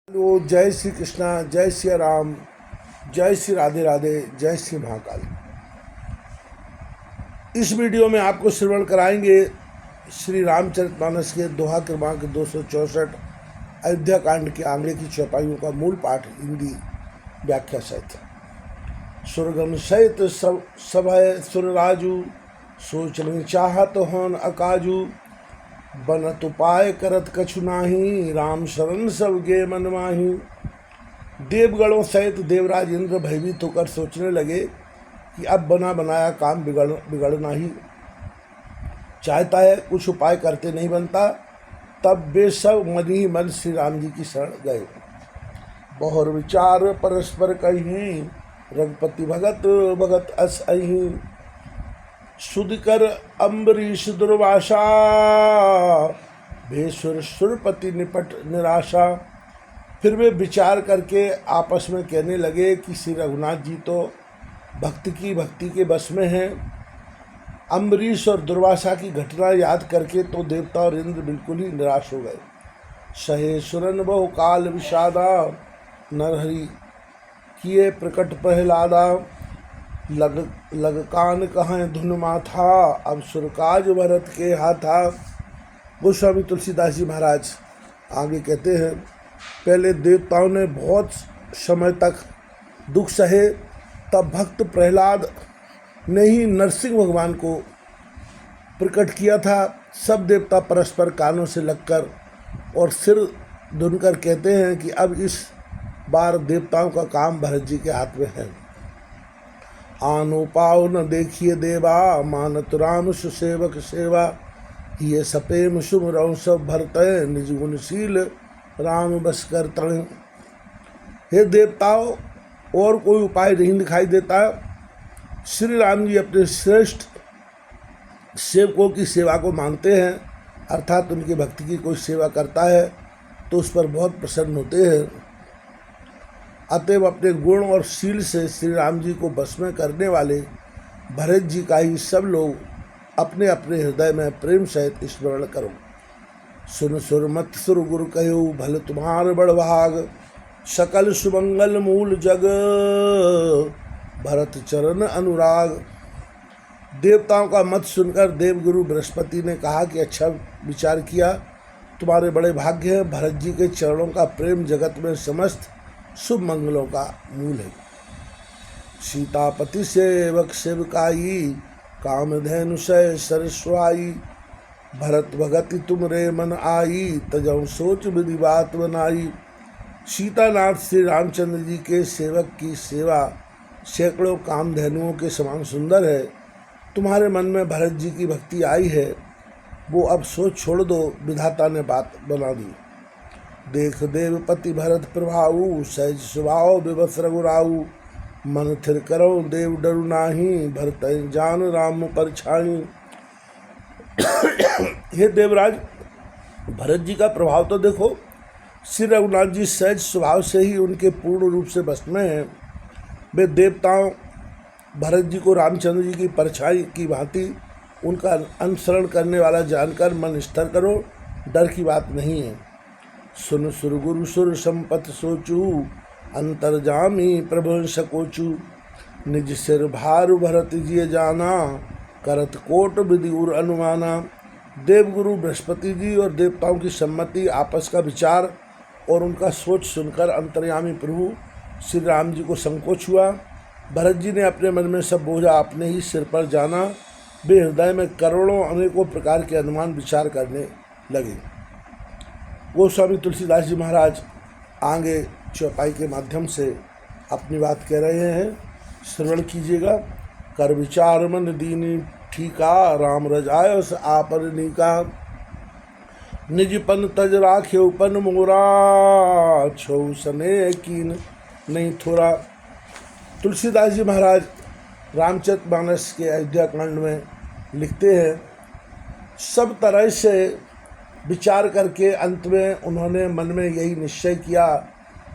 Hello, जय श्री कृष्णा, जय श्री राम, जय श्री राधे राधे, जय श्री महाकाल। इस वीडियो में आपको श्रवण कराएंगे श्री रामचरितमानस के दोहा क्रमांक 264 अयोध्या कांड के आगे की चौपाइयों का मूल पाठ हिंदी व्याख्या सहित। सुरगम सहित सब है सुरराजू, सोचने चाहत होन अकाजू, बनत उपाय करत कछु नाही, राम शरण सब गे मन माही। देवगणों सहित देवराज इंद्र भयभीत होकर सोचने लगे कि अब बना बनाया काम बिगड़ना ही चाहता है, कुछ उपाय करते नहीं बनता। तब वे सब मन ही मन श्री राम जी की शरण गए। बहुर विचार परस्पर कहीं, रघुपति भगत भगत अस अहीं। सुधिकर अम्बरीश दुर्वासा, भेसुर सुरपति निपट निराशा। फिर वे विचार करके आपस में कहने लगे कि श्री रघुनाथ जी तो भक्ति के बस में हैं। अम्बरीश और दुर्वासा की घटना याद करके तो देवता और इंद्र बिल्कुल ही निराश हो गए। सहे सुरन बहु काल विषादा, नरहरि किए प्रकट प्रहलादा। लग कान कहाँ धुन माथा, अब सुरकाज भरत के हाथा। गोस्वामी तुलसीदास जी महाराज आगे कहते हैं, पहले देवताओं ने बहुत समय तक दुख सहे, तब भक्त प्रहलाद ने ही नरसिंह भगवान को प्रकट किया था। सब देवता परस्पर कानों से लगकर और सिर धुनकर कहते हैं कि अब इस बार देवताओं का काम भरत जी के हाथ में है। आनो पाओ न देखिए देवा, मानत राम सुसेवक सेवा। ये सपेम सुमरौ सब भरत, निज गुणशील राम बस करत। हे देवताओं, और कोई उपाय नहीं दिखाई देता। श्री राम जी अपने श्रेष्ठ सेवकों की सेवा को मानते हैं, अर्थात उनकी भक्ति की कोई सेवा करता है तो उस पर बहुत प्रसन्न होते हैं। अतएव अपने गुण और शील से श्री राम जी को बस में करने वाले भरत जी का ही सब लोग अपने अपने हृदय में प्रेम सहित स्मरण करो। सुन सुर मत सुर गुरु कहो, भल तुम्हार बड़ भाग। सकल सुमंगल मूल जग, भरत चरण अनुराग। देवताओं का मत सुनकर देवगुरु बृहस्पति ने कहा कि अच्छा विचार किया, तुम्हारे बड़े भाग्य हैं। भरत जी के चरणों का प्रेम जगत में समस्त शुभ मंगलों का मूल है। सीतापति सेवक सेवकाई, कामधेनु सय सरस्वाई। भरत भगति तुम रे मन आई, तजौ सोच विधि बात बनाई। सीतानाथ श्री रामचंद्र जी के सेवक की सेवा सैकड़ों कामधेनुओं के समान सुंदर है। तुम्हारे मन में भरत जी की भक्ति आई है, वो अब सोच छोड़ दो, विधाता ने बात बना दी। देख देवपति भरत प्रभाऊ, सहज स्वभाव विवश रघुराऊ। मन थिर करो देव डरु नाही, भरत जान राम परछाई। हे देवराज, भरत जी का प्रभाव तो देखो। श्री रघुनाथ जी सहज स्वभाव से ही उनके पूर्ण रूप से बस में हैं। वे देवताओं भरत जी को रामचंद्र जी की परछाई की भांति उनका अनुसरण करने वाला जानकर मन स्थिर करो, डर की बात नहीं है। सुन सुर गुरु सुर संपत सोचू, अंतर्जामी प्रभु सकोचू। निज सिर भार भरत जिय जाना, करत कोट विधि उर अनुमाना। देवगुरु बृहस्पति जी और देवताओं की सम्मति, आपस का विचार और उनका सोच सुनकर अंतर्यामी प्रभु श्री राम जी को संकोच हुआ। भरत जी ने अपने मन में सब बोझा अपने ही सिर पर जाना। वे हृदय में करोड़ों अनेकों प्रकार के अनुमान विचार करने लगे। गोस्वामी तुलसीदास जी महाराज आगे चौपाई के माध्यम से अपनी बात कह रहे हैं, श्रवण कीजिएगा। कर विचार मन दीनी ठीका, राम रजाय आपर नीका। निजपन तज राख्यो पन मोरा, छौ सने कीन नहीं थोड़ा। तुलसीदास जी महाराज रामचरितमानस के अयोध्या कांड में लिखते हैं, सब तरह से विचार करके अंत में उन्होंने मन में यही निश्चय किया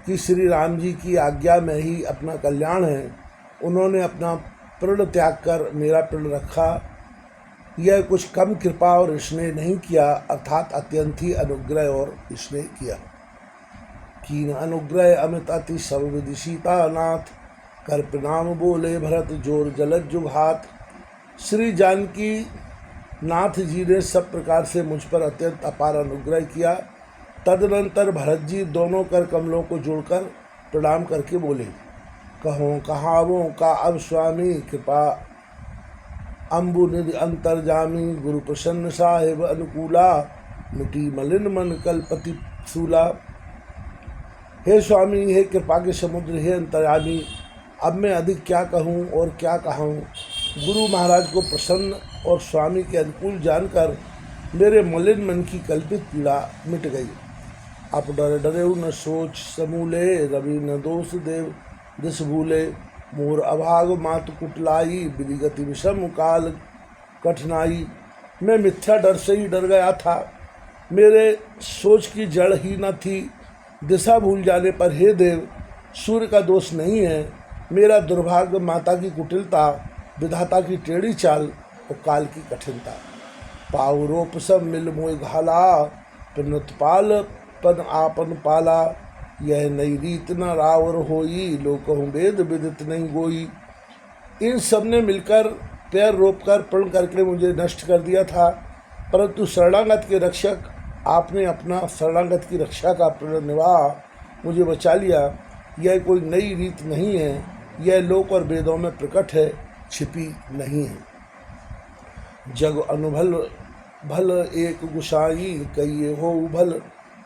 कि श्री राम जी की आज्ञा में ही अपना कल्याण है। उन्होंने अपना प्रण त्याग कर मेरा प्रण रखा। यह कुछ कम कृपा और स्नेह नहीं किया, अर्थात अत्यंत ही अनुग्रह और स्नेह किया। कीन अनुग्रह अमित अति सब विधि सीतानाथ, कर प्रणाम बोले भरत जोर जलद जुघात। श्री जानकी नाथ जी ने सब प्रकार से मुझ पर अत्यंत अपार अनुग्रह किया। तदनंतर भरत जी दोनों कर कमलों को जोड़कर प्रणाम करके बोले, कहो कहावों का अब स्वामी, कृपा अम्बु निधि अंतर्जामी, गुरु प्रसन्न साहेब अनुकूला, मिटी मलिन मन कलपति सूला। हे स्वामी, हे कृपा के समुद्र, हे अंतर्यामी, अब मैं अधिक क्या कहूँ और क्या कहूँ। गुरु महाराज को प्रसन्न और स्वामी के अनुकूल जानकर मेरे मलिन मन की कल्पित पीड़ा मिट गई। आप डर डरे न सोच समूले, रवि न दोष देव दिस भूले, मोर अभाग मात कुटलाई, विधिगति विषम काल कठिनाई। मैं मिथ्या डर से ही डर गया था, मेरे सोच की जड़ ही न थी। दिशा भूल जाने पर हे देव, सूर्य का दोष नहीं है, मेरा दुर्भाग्य माता की कुटिलता, विधाता की टेढ़ी चाल और काल की कठिनता। पाव रोप सब मिल मोय घाला, पिनुतपाल पद आपन पाला, यह नई रीत न रावर होई, लोग कहूँ वेद विदित नहीं गोई। इन सब ने मिलकर पैर रोपकर प्रण करके मुझे नष्ट कर दिया था, परंतु शरणागत के रक्षक आपने अपना शरणागत की रक्षा का प्रण निभा मुझे बचा लिया। यह कोई नई रीत नहीं है, यह लोक और वेदों में प्रकट है, छिपी नहीं है। जग अनुभल भल एक गुसाई, कहिए हो भल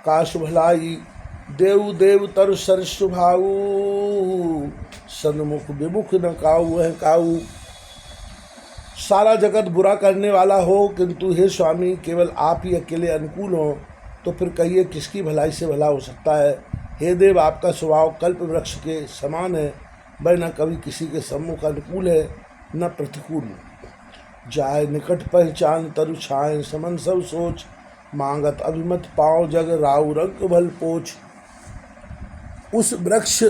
काश भलाई, देव देव तरु सर सुभाऊ, सन्मुख विमुख न काऊ वह काऊ। सारा जगत बुरा करने वाला हो, किंतु हे स्वामी केवल आप ही अकेले अनुकूल हो, तो फिर कहिए किसकी भलाई से भला हो सकता है। हे देव, आपका स्वभाव कल्प वृक्ष के समान है, वह न कभी किसी के सम्मुख अनुकूल है न प्रतिकूल। जाय निकट पहचान तरु छाए, समन सब सोच, मांगत अभिमत पाँव जग राउ रंग भल पोछ। उस वृक्ष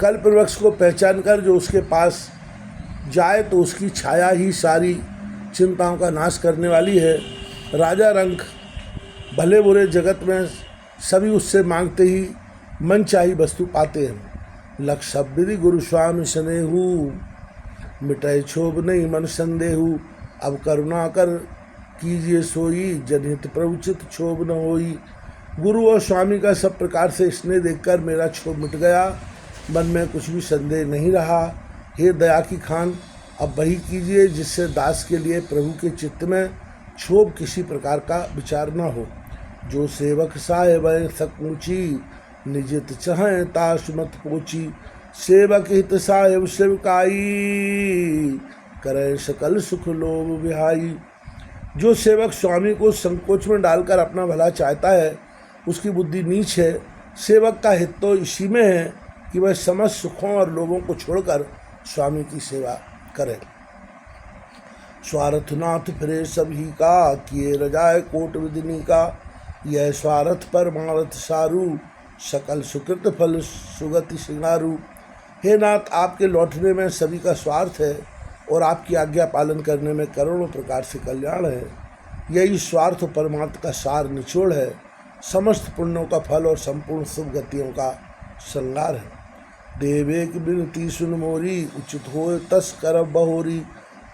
कल्प वृक्ष को पहचान कर जो उसके पास जाए तो उसकी छाया ही सारी चिंताओं का नाश करने वाली है। राजा रंग भले बुरे जगत में सभी उससे मांगते ही मन चाही वस्तु पाते हैं। लख सब विधि गुरु स्वामी स्नेहू, मिटाए क्षोभ नहीं मन संदेहू। अब करुणा कर कीजिए सोई, जनहित प्रभुचित क्षोभ न होई। गुरु और स्वामी का सब प्रकार से स्नेह देखकर मेरा क्षोभ मिट गया, मन में कुछ भी संदेह नहीं रहा। हे दया की खान, अब वही कीजिए जिससे दास के लिए प्रभु के चित्त में क्षोभ किसी प्रकार का विचार न हो। जो सेवक साहेब सक ऊँची, निजित चाहें ताश मत पोची। सेवक हित साहेब सेवकाई, करे सकल सुख लोभ विहाई। जो सेवक स्वामी को संकोच में डालकर अपना भला चाहता है, उसकी बुद्धि नीच है। सेवक का हित तो इसी में है कि वह समस्त सुखों और लोभों को छोड़कर स्वामी की सेवा करे। स्वार्थनाथ फिरे सभी का, किए रजाए कोट विदिनी का। यह स्वार्थ पर मारथ सारू, सकल सुकृत फल सुगति सिंगारू। हे नाथ, आपके लौटने में सभी का स्वार्थ है और आपकी आज्ञा पालन करने में करोड़ों प्रकार से कल्याण है। यही स्वार्थ परमार्थ का सार निचोड़ है, समस्त पुण्यों का फल और संपूर्ण शुभ गतियों का श्रृंगार है। देवेक बिनती सुन मोरी, उचित हो तस करब बहोरी।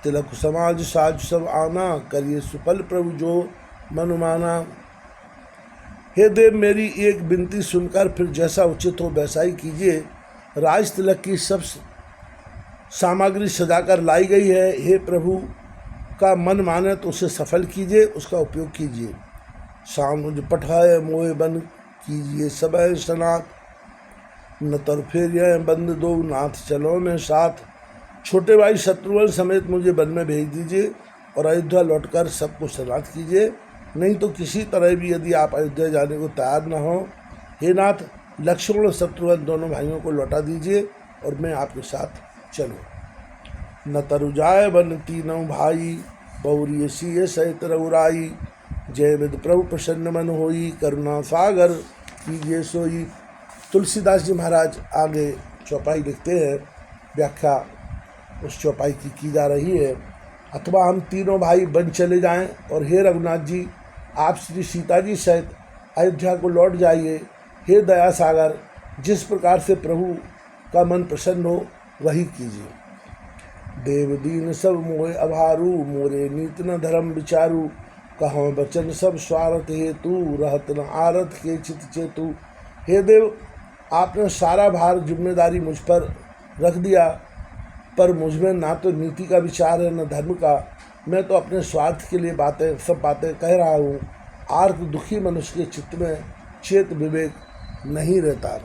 तिलक समाज साज सब आना, करिए सुफल प्रभु जो मनुमाना। हे देव, मेरी एक विनती सुनकर फिर जैसा उचित हो वैसा ही कीजिए। राज तिलक की सब सामग्री सजाकर लाई गई है। हे प्रभु का मन माने तो उसे सफल कीजिए, उसका उपयोग कीजिए। सामुझ पठाए मोह बन कीजिए सब सनात, न तर फेर बंद दो नाथ चलो में साथ। छोटे भाई शत्रुघ्न समेत मुझे वन में भेज दीजिए और अयोध्या लौटकर सबको सनात कीजिए। नहीं तो किसी तरह भी यदि आप अयोध्या जाने को तैयार न हो, हे नाथ, लक्ष्मण और शत्रुघ्न दोनों भाइयों को लौटा दीजिए और मैं आपके साथ चलूँ। न तरु जाय वन तीनों भाई, बहुरी सिय सहित रघुराई। जय विद प्रभु प्रसन्न मन होई, करुणा सागर कीजिए सोई। तुलसीदास जी महाराज आगे चौपाई लिखते हैं, व्याख्या उस चौपाई की जा रही है। अथवा हम तीनों भाई वन चले जाएं और हे रघुनाथ जी, आप श्री सीता जी सहित अयोध्या को लौट जाइए। हे दया सागर, जिस प्रकार से प्रभु का मन प्रसन्न हो वही कीजिए। देव दीन सब मोहे अभारू, मोरे नीत न धर्म विचारू, कहाँ बचन सब स्वार्थ हेतु, रहत न आरत के चित चेतु। हे देव, आपने सारा भार जिम्मेदारी मुझ पर रख दिया, पर मुझ में ना तो नीति का विचार है न धर्म का। मैं तो अपने स्वार्थ के लिए सब बातें कह रहा हूँ। आर्थ दुखी मनुष्य के चित्त में चेत विवेक नहीं रहता।